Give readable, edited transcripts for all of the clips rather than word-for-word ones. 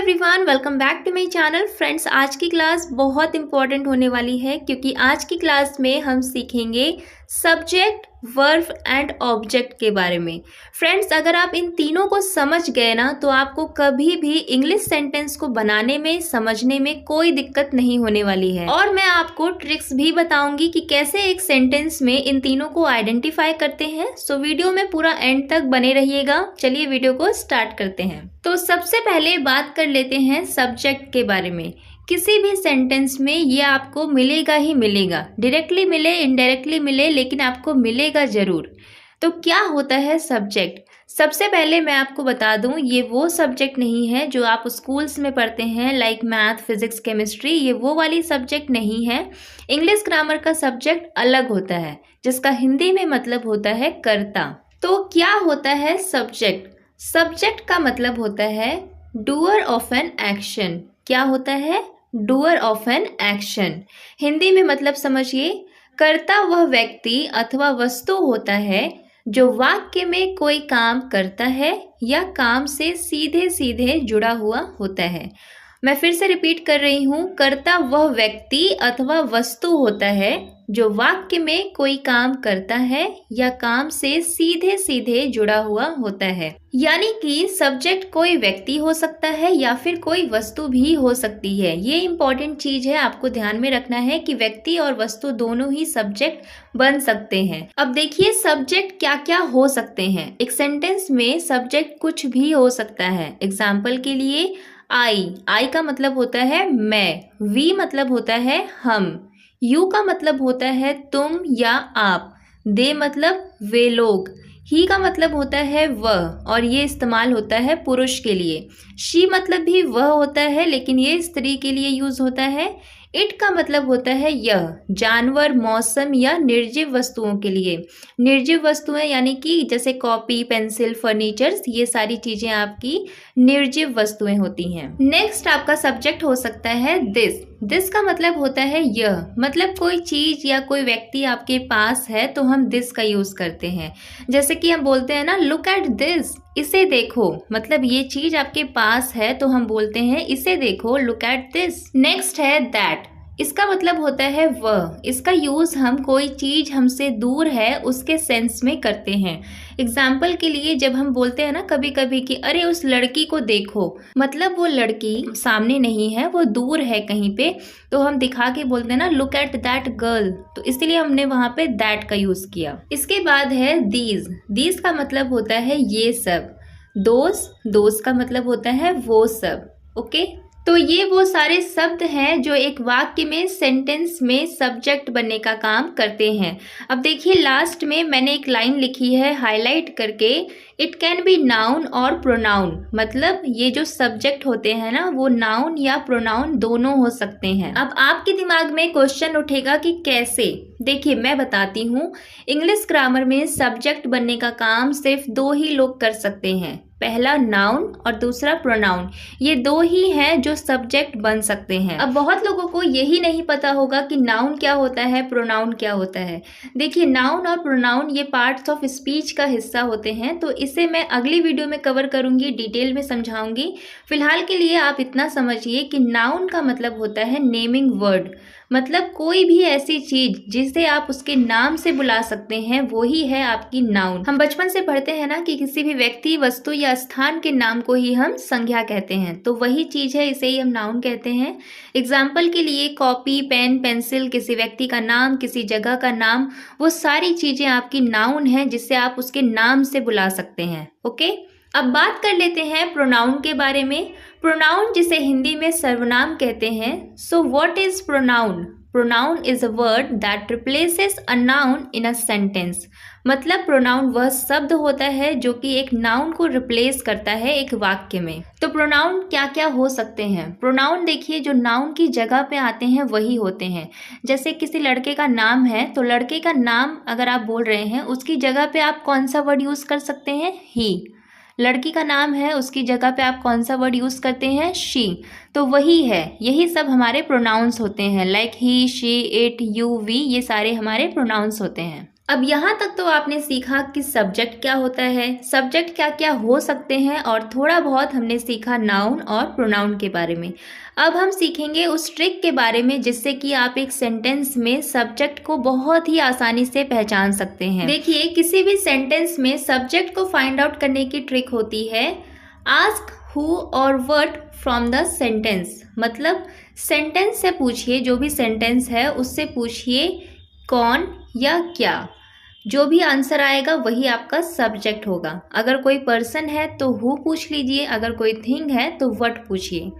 Everyone, welcome back to my channel. Friends, आज की class बहुत इंपॉर्टेंट होने वाली है क्योंकि आज की क्लास में हम सीखेंगे सब्जेक्ट, वर्ब एंड ऑब्जेक्ट के बारे में। फ्रेंड्स, अगर आप इन तीनों को समझ गए ना तो आपको कभी भी इंग्लिश सेंटेंस को बनाने में, समझने में कोई दिक्कत नहीं होने वाली है। और मैं आपको ट्रिक्स भी बताऊंगी कि कैसे एक सेंटेंस में इन तीनों को आइडेंटिफाई करते हैं। सो वीडियो में पूरा एंड तक बने रहिएगा। चलिए वीडियो को स्टार्ट करते हैं। तो सबसे पहले बात कर लेते हैं सब्जेक्ट के बारे में। किसी भी सेंटेंस में ये आपको मिलेगा ही मिलेगा, डायरेक्टली मिले इनडायरेक्टली मिले, लेकिन आपको मिलेगा जरूर। तो क्या होता है सब्जेक्ट? सबसे पहले मैं आपको बता दूं, ये वो सब्जेक्ट नहीं है जो आप स्कूल्स में पढ़ते हैं, लाइक मैथ, फिजिक्स, केमिस्ट्री। ये वो वाली सब्जेक्ट नहीं है। इंग्लिश ग्रामर का सब्जेक्ट अलग होता है, जिसका हिंदी में मतलब होता है कर्ता। तो क्या होता है सब्जेक्ट? सब्जेक्ट का मतलब होता है डूअर ऑफ एन एक्शन। क्या होता है? Doer of an action. Hindi में मतलब समझिए, कर्ता वह व्यक्ति अथवा वस्तु होता है जो वाक्य में कोई काम करता है या काम से सीधे सीधे जुड़ा हुआ होता है। मैं फिर से रिपीट कर रही हूँ, कर्ता वह व्यक्ति अथवा वस्तु होता है जो वाक्य में कोई काम करता है या काम से सीधे सीधे जुड़ा हुआ होता है। यानी कि सब्जेक्ट कोई व्यक्ति हो सकता है या फिर कोई वस्तु भी हो सकती है। ये इंपॉर्टेंट चीज है, आपको ध्यान में रखना है कि व्यक्ति और वस्तु दोनों ही सब्जेक्ट बन सकते हैं। अब देखिए सब्जेक्ट क्या क्या हो सकते हैं। एक सेंटेंस में सब्जेक्ट कुछ भी हो सकता है। एग्जाम्पल के लिए, आई का मतलब होता है मैं, वी मतलब होता है हम, यू का मतलब होता है तुम या आप, दे मतलब वे लोग, ही का मतलब होता है वह, और ये इस्तेमाल होता है पुरुष के लिए। शी मतलब भी वह होता है, लेकिन ये स्त्री के लिए यूज होता है। इट का मतलब होता है यह, जानवर, मौसम या निर्जीव वस्तुओं के लिए। निर्जीव वस्तुएं यानी कि जैसे कॉपी, पेंसिल, फर्नीचर्स, ये सारी चीजें आपकी निर्जीव वस्तुएं होती हैं। नेक्स्ट आपका सब्जेक्ट हो सकता है दिस। दिस का मतलब होता है यह, मतलब कोई चीज या कोई व्यक्ति आपके पास है तो हम दिस का यूज करते हैं। जैसे कि हम बोलते हैं ना, लुक एट दिस, इसे देखो, मतलब ये चीज आपके पास है तो हम बोलते हैं इसे देखो, लुक एट दिस। नेक्स्ट है दैट। इसका मतलब होता है वह। इसका यूज हम कोई चीज हमसे दूर है उसके सेंस में करते हैं। एग्जाम्पल के लिए जब हम बोलते हैं ना कभी कभी कि अरे उस लड़की को देखो, मतलब वो लड़की सामने नहीं है, वो दूर है कहीं पे, तो हम दिखा के बोलते हैं ना, लुक एट दैट गर्ल, तो इसलिए हमने वहां पे दैट का यूज किया। इसके बाद है दीज। दीज का मतलब होता है ये सब। दोस का मतलब होता है वो सब। ओके, तो ये वो सारे शब्द हैं जो एक वाक्य में, सेंटेंस में सब्जेक्ट बनने का काम करते हैं। अब देखिए लास्ट में मैंने एक लाइन लिखी है हाईलाइट करके, इट कैन बी नाउन और प्रोनाउन। मतलब ये जो सब्जेक्ट होते हैं ना, वो नाउन या प्रोनाउन दोनों हो सकते हैं। अब आपके दिमाग में क्वेश्चन उठेगा कि कैसे? देखिए मैं बताती हूँ। इंग्लिश ग्रामर में सब्जेक्ट बनने का काम सिर्फ दो ही लोग कर सकते हैं, पहला नाउन और दूसरा प्रोनाउन। ये दो ही हैं जो सब्जेक्ट बन सकते हैं। अब बहुत लोगों को यही नहीं पता होगा कि नाउन क्या होता है, प्रोनाउन क्या होता है। देखिए नाउन और प्रोनाउन ये पार्ट्स ऑफ स्पीच का हिस्सा होते हैं, तो इसे मैं अगली वीडियो में कवर करूंगी, डिटेल में समझाऊंगी। फिलहाल के लिए आप इतना समझिए कि नाउन का मतलब होता है नेमिंग वर्ड, मतलब कोई भी ऐसी चीज जिसे आप उसके नाम से बुला सकते हैं, वो ही है आपकी नाउन। हम बचपन से पढ़ते हैं ना कि किसी भी व्यक्ति, वस्तु या स्थान के नाम को ही हम संज्ञा कहते हैं, तो वही चीज है, इसे ही हम नाउन कहते हैं। एग्जाम्पल के लिए कॉपी, पेन, पेंसिल, किसी व्यक्ति का नाम, किसी जगह का नाम, वो सारी चीजें आपकी नाउन है जिससे आप उसके नाम से बुला सकते हैं। ओके, अब बात कर लेते हैं प्रोनाउन के बारे में। प्रोनाउन जिसे हिंदी में सर्वनाम कहते हैं। So what is pronoun? Pronoun is a word that replaces a noun in a sentence. मतलब प्रोनाउन वह शब्द होता है जो कि एक नाउन को रिप्लेस करता है एक वाक्य में। तो प्रोनाउन क्या क्या हो सकते हैं? प्रोनाउन देखिए जो नाउन की जगह पे आते हैं वही होते हैं। जैसे किसी लड़के का नाम है, तो लड़के का नाम अगर आप बोल रहे हैं, उसकी जगह पे आप कौन सा वर्ड यूज कर सकते हैं? ही। लड़की का नाम है, उसकी जगह पे आप कौन सा वर्ड यूज करते हैं? शी। तो वही है, यही सब हमारे प्रोनाउंस होते हैं, like he, she, it, you, we, ये सारे हमारे प्रोनाउंस होते हैं। अब यहाँ तक तो आपने सीखा कि सब्जेक्ट क्या होता है, सब्जेक्ट क्या क्या हो सकते हैं, और थोड़ा बहुत हमने सीखा नाउन और प्रोनाउन के बारे में। अब हम सीखेंगे उस ट्रिक के बारे में जिससे कि आप एक सेंटेंस में सब्जेक्ट को बहुत ही आसानी से पहचान सकते हैं। देखिए, किसी भी सेंटेंस में सब्जेक्ट को फाइंड आउट करने की ट्रिक होती है आस्क हु और व्हाट फ्रॉम द सेंटेंस। मतलब सेंटेंस से पूछिए, जो भी सेंटेंस है उससे पूछिए कौन या क्या, जो भी आंसर आएगा वही आपका सब्जेक्ट होगा। अगर कोई पर्सन है तो हु पूछ लीजिए, अगर कोई थिंग है तो व्हाट पूछिए।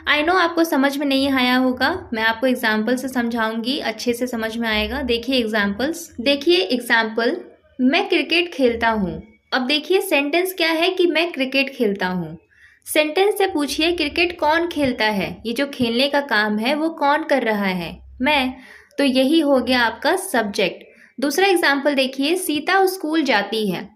आई नो आपको समझ में नहीं आया होगा, मैं आपको एग्जाम्पल से समझाऊंगी, अच्छे से समझ में आएगा। देखिए एग्जाम्पल्स। देखिए एग्जाम्पल, मैं क्रिकेट खेलता हूँ। अब देखिए सेंटेंस क्या है कि मैं क्रिकेट खेलता हूँ। सेंटेंस से पूछिए क्रिकेट कौन खेलता है, ये जो खेलने का काम है वो कौन कर रहा है, मैं। तो यही हो गया आपका सब्जेक्ट। दूसरा एग्जाम्पल देखिए, सीता स्कूल जाती है।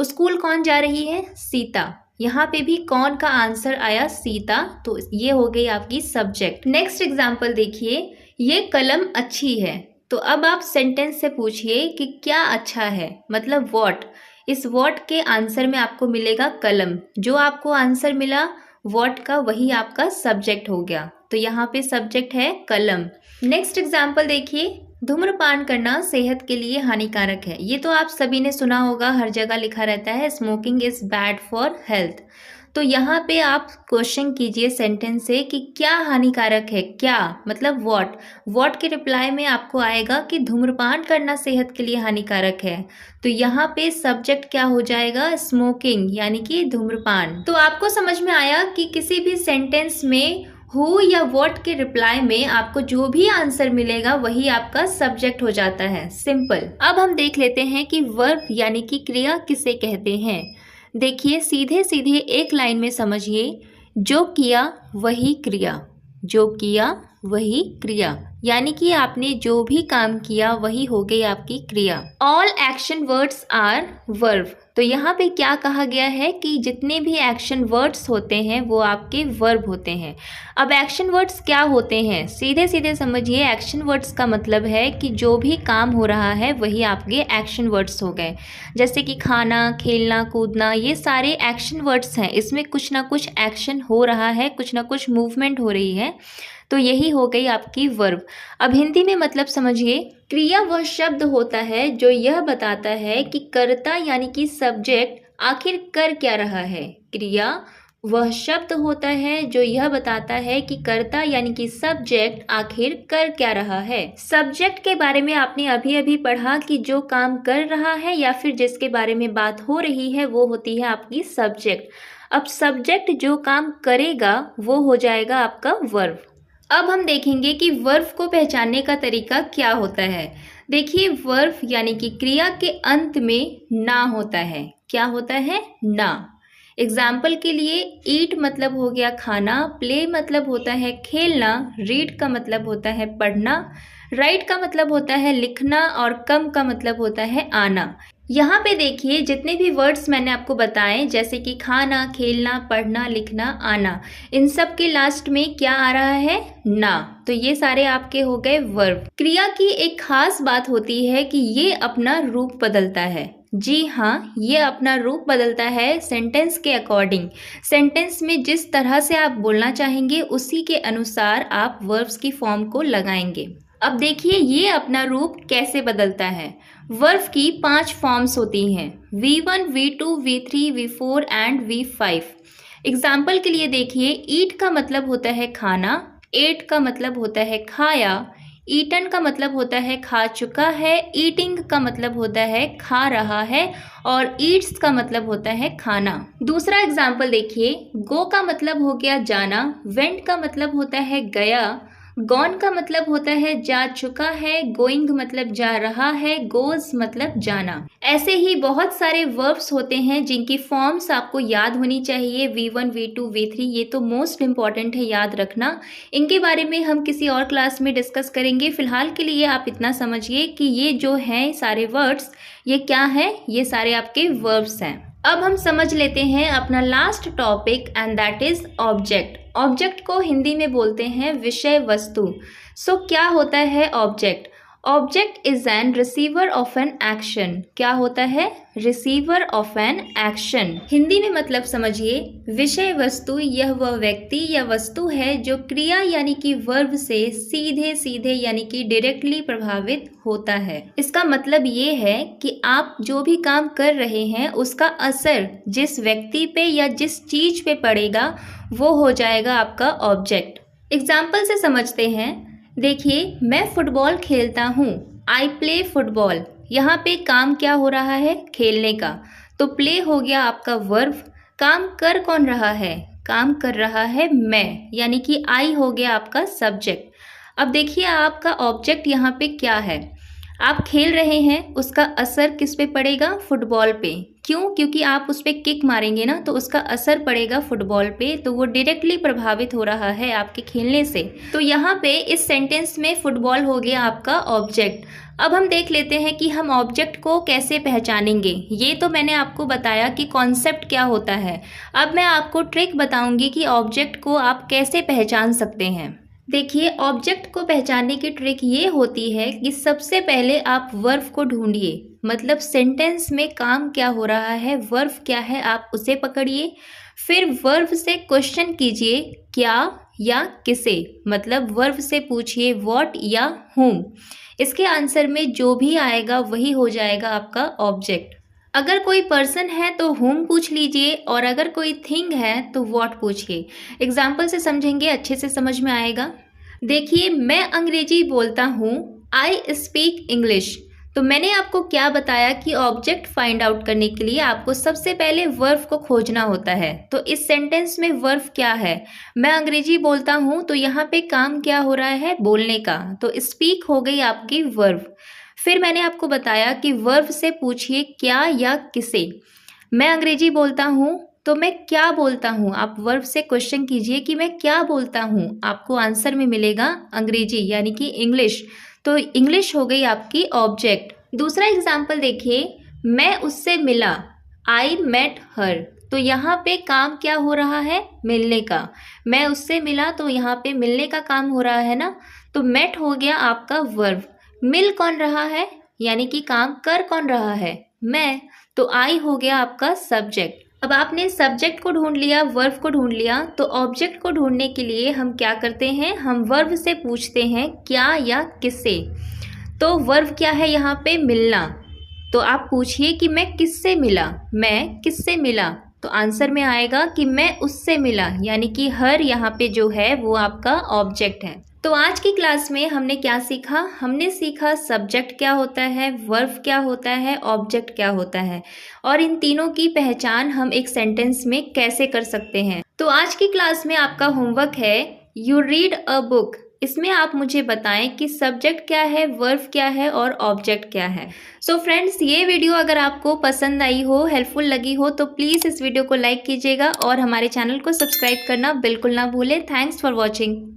स्कूल कौन जा रही है, सीता। यहाँ पे भी कौन का आंसर आया, सीता, तो ये हो गई आपकी सब्जेक्ट। नेक्स्ट एग्जाम्पल देखिए, ये कलम अच्छी है। तो अब आप सेंटेंस से पूछिए कि क्या अच्छा है, मतलब व्हाट। इस व्हाट के आंसर में आपको मिलेगा कलम। जो आपको आंसर मिला व्हाट का वही आपका सब्जेक्ट हो गया, तो यहाँ पे सब्जेक्ट है कलम। नेक्स्ट एग्जाम्पल देखिए, धूम्रपान करना सेहत के लिए हानिकारक है। ये तो आप सभी ने सुना होगा, हर जगह लिखा रहता है smoking is bad for health. तो यहाँ पे आप क्वेश्चन कीजिए सेंटेंस से कि क्या हानिकारक है, क्या मतलब व्हाट। व्हाट के रिप्लाई में आपको आएगा कि धूम्रपान करना सेहत के लिए हानिकारक है। तो यहाँ पे सब्जेक्ट क्या हो जाएगा, स्मोकिंग, यानी कि धूम्रपान। तो आपको समझ में आया कि किसी भी सेंटेंस में हु या व्हाट के रिप्लाई में आपको जो भी आंसर मिलेगा वही आपका सब्जेक्ट हो जाता है। सिंपल। अब हम देख लेते हैं कि वर्ब यानी कि क्रिया किसे कहते हैं। देखिए सीधे सीधे एक लाइन में समझिए, जो किया वही क्रिया, जो किया वही क्रिया, यानी कि आपने जो भी काम किया वही हो गई आपकी क्रिया। All action words are verb. तो यहाँ पे क्या कहा गया है कि जितने भी एक्शन वर्ड्स होते हैं वो आपके वर्ब होते हैं। अब एक्शन वर्ड्स क्या होते हैं, सीधे सीधे समझिए। एक्शन वर्ड्स का मतलब है कि जो भी काम हो रहा है वही आपके एक्शन वर्ड्स हो गए। जैसे कि खाना, खेलना, कूदना, ये सारे एक्शन वर्ड्स हैं। इसमें कुछ ना कुछ एक्शन हो रहा है, कुछ ना कुछ मूवमेंट हो रही है, तो यही हो गई आपकी वर्ब। अब हिंदी में मतलब समझिए, क्रिया वह शब्द होता है जो यह बताता है कि कर्ता यानी कि सब्जेक्ट आखिर कर क्या रहा है। क्रिया वह शब्द होता है जो यह बताता है कि कर्ता यानी कि सब्जेक्ट आखिर कर क्या रहा है। सब्जेक्ट के बारे में आपने अभी अभी पढ़ा कि जो काम कर रहा है या फिर जिसके बारे में बात हो रही है वो होती है आपकी सब्जेक्ट। अब सब्जेक्ट जो काम करेगा वो हो जाएगा आपका वर्ब। अब हम देखेंगे कि वर्ब को पहचानने का तरीका क्या होता है। देखिए वर्ब यानी कि क्रिया के अंत में ना होता है। क्या होता है, ना। एग्जाम्पल के लिए, ईट मतलब हो गया खाना, प्ले मतलब होता है खेलना, रीड का मतलब होता है पढ़ना, राइट का मतलब होता है लिखना, और कम का मतलब होता है आना। यहाँ पे देखिए जितने भी वर्ड्स मैंने आपको बताए, जैसे कि खाना, खेलना, पढ़ना, लिखना, आना, इन सब के लास्ट में क्या आ रहा है, ना। तो ये सारे आपके हो गए वर्ब। क्रिया की एक खास बात होती है कि ये अपना रूप बदलता है। जी हाँ, ये अपना रूप बदलता है सेंटेंस के अकॉर्डिंग। सेंटेंस में जिस तरह से आप बोलना चाहेंगे उसी के अनुसार आप वर्ब्स की फॉर्म को लगाएंगे। अब देखिए ये अपना रूप कैसे बदलता है। वर्ब की 5 फॉर्म्स होती हैं, V1, V2, V3, V4 and V5। Example के लिए देखिए, ईट का मतलब होता है खाना, एट का मतलब होता है खाया, ईटन का मतलब होता है खा चुका है, ईटिंग का मतलब होता है खा रहा है, और ईट्स का मतलब होता है खाना। दूसरा एग्जाम्पल देखिए, गो का मतलब हो गया जाना, वेंट का मतलब होता है गया, गॉन का मतलब होता है जा चुका है, गोइंग मतलब जा रहा है, गोज मतलब जाना। ऐसे ही बहुत सारे वर्ब्स होते हैं जिनकी फॉर्म्स आपको याद होनी चाहिए, V1, V2, V3, ये तो मोस्ट इम्पॉर्टेंट है याद रखना। इनके बारे में हम किसी और क्लास में डिस्कस करेंगे। फिलहाल के लिए आप इतना समझिए कि ये जो हैं सारे वर्ड्स, ये क्या है, ये सारे आपके वर्ब्स हैं। अब हम समझ लेते हैं अपना last topic and that is object. Object को हिंदी में बोलते हैं विषय वस्तु। सो क्या होता है object? Object is an receiver of an action. क्या होता है? Receiver of an action. Hindi में मतलब समझिए, विषय वस्तु यह वह व्यक्ति या वस्तु है जो क्रिया यानी कि वर्ब से सीधे सीधे यानी कि डायरेक्टली प्रभावित होता है। इसका मतलब ये है कि आप जो भी काम कर रहे हैं उसका असर जिस व्यक्ति पे या जिस चीज पे पड़ेगा वो हो जाएगा आपका ऑब्जेक्ट। एग्जाम्पल से समझते हैं। देखिए, मैं फुटबॉल खेलता हूँ, आई प्ले फुटबॉल। यहाँ पे काम क्या हो रहा है? खेलने का। तो प्ले हो गया आपका वर्ब। काम कर कौन रहा है? काम कर रहा है मैं, यानी कि आई हो गया आपका सब्जेक्ट। अब देखिए आपका ऑब्जेक्ट यहाँ पे क्या है? आप खेल रहे हैं, उसका असर किस पे पड़ेगा? फुटबॉल पे। क्यों? क्योंकि आप उस पर किक मारेंगे ना, तो उसका असर पड़ेगा फुटबॉल पे, तो वो डायरेक्टली प्रभावित हो रहा है आपके खेलने से। तो यहाँ पे इस सेंटेंस में फुटबॉल हो गया आपका ऑब्जेक्ट। अब हम देख लेते हैं कि हम ऑब्जेक्ट को कैसे पहचानेंगे। ये तो मैंने आपको बताया कि कॉन्सेप्ट क्या होता है। अब मैं आपको ट्रिक बताऊंगी कि ऑब्जेक्ट को आप कैसे पहचान सकते हैं। देखिए, ऑब्जेक्ट को पहचानने की ट्रिक ये होती है कि सबसे पहले आप वर्ब को ढूंढिए, मतलब सेंटेंस में काम क्या हो रहा है, वर्ब क्या है, आप उसे पकड़िए। फिर वर्ब से क्वेश्चन कीजिए, क्या या किसे, मतलब वर्ब से पूछिए व्हाट या whom। इसके आंसर में जो भी आएगा वही हो जाएगा आपका ऑब्जेक्ट। अगर कोई पर्सन है तो whom पूछ लीजिए, और अगर कोई थिंग है तो what पूछिए। एग्जाम्पल से समझेंगे, अच्छे से समझ में आएगा। देखिए, मैं अंग्रेजी बोलता हूँ, आई स्पीक इंग्लिश। तो मैंने आपको क्या बताया कि ऑब्जेक्ट फाइंड आउट करने के लिए आपको सबसे पहले वर्ब को खोजना होता है। तो इस सेंटेंस में वर्ब क्या है? मैं अंग्रेजी बोलता हूँ, तो यहाँ पे काम क्या हो रहा है? बोलने का। तो स्पीक हो गई आपकी वर्ब। फिर मैंने आपको बताया कि वर्ब से पूछिए क्या या किसे। मैं अंग्रेजी बोलता हूँ, तो मैं क्या बोलता हूँ? आप वर्ब से क्वेश्चन कीजिए कि मैं क्या बोलता हूँ, आपको आंसर में मिलेगा अंग्रेजी यानी कि इंग्लिश। तो इंग्लिश हो गई आपकी ऑब्जेक्ट। दूसरा एग्जाम्पल देखिए, मैं उससे मिला, आई मेट हर। तो यहाँ पे काम क्या हो रहा है? मिलने का। मैं उससे मिला, तो यहाँ पे मिलने का काम हो रहा है ना, तो मेट हो गया आपका वर्ब। मिल कौन रहा है, यानी कि काम कर कौन रहा है? मैं। तो आई हो गया आपका सब्जेक्ट। अब आपने सब्जेक्ट को ढूंढ लिया, वर्ब को ढूंढ लिया, तो ऑब्जेक्ट को ढूंढने के लिए हम क्या करते हैं? हम वर्ब से पूछते हैं क्या या किससे। तो वर्ब क्या है यहाँ पे? मिलना। तो आप पूछिए कि मैं किससे मिला, मैं किससे मिला, तो आंसर में आएगा कि मैं उससे मिला, यानी कि हर यहाँ पे जो है वो आपका ऑब्जेक्ट है। तो आज की क्लास में हमने क्या सीखा? हमने सीखा सब्जेक्ट क्या होता है, वर्ब क्या होता है, ऑब्जेक्ट क्या होता है, और इन तीनों की पहचान हम एक सेंटेंस में कैसे कर सकते हैं। तो आज की क्लास में आपका होमवर्क है यू रीड अ बुक। इसमें आप मुझे बताएं कि सब्जेक्ट क्या है, वर्ब क्या है और ऑब्जेक्ट क्या है। सो फ्रेंड्स, ये वीडियो अगर आपको पसंद आई हो, हेल्पफुल लगी हो, तो प्लीज़ इस वीडियो को लाइक कीजिएगा और हमारे चैनल को सब्सक्राइब करना बिल्कुल ना भूलें। Thanks for watching.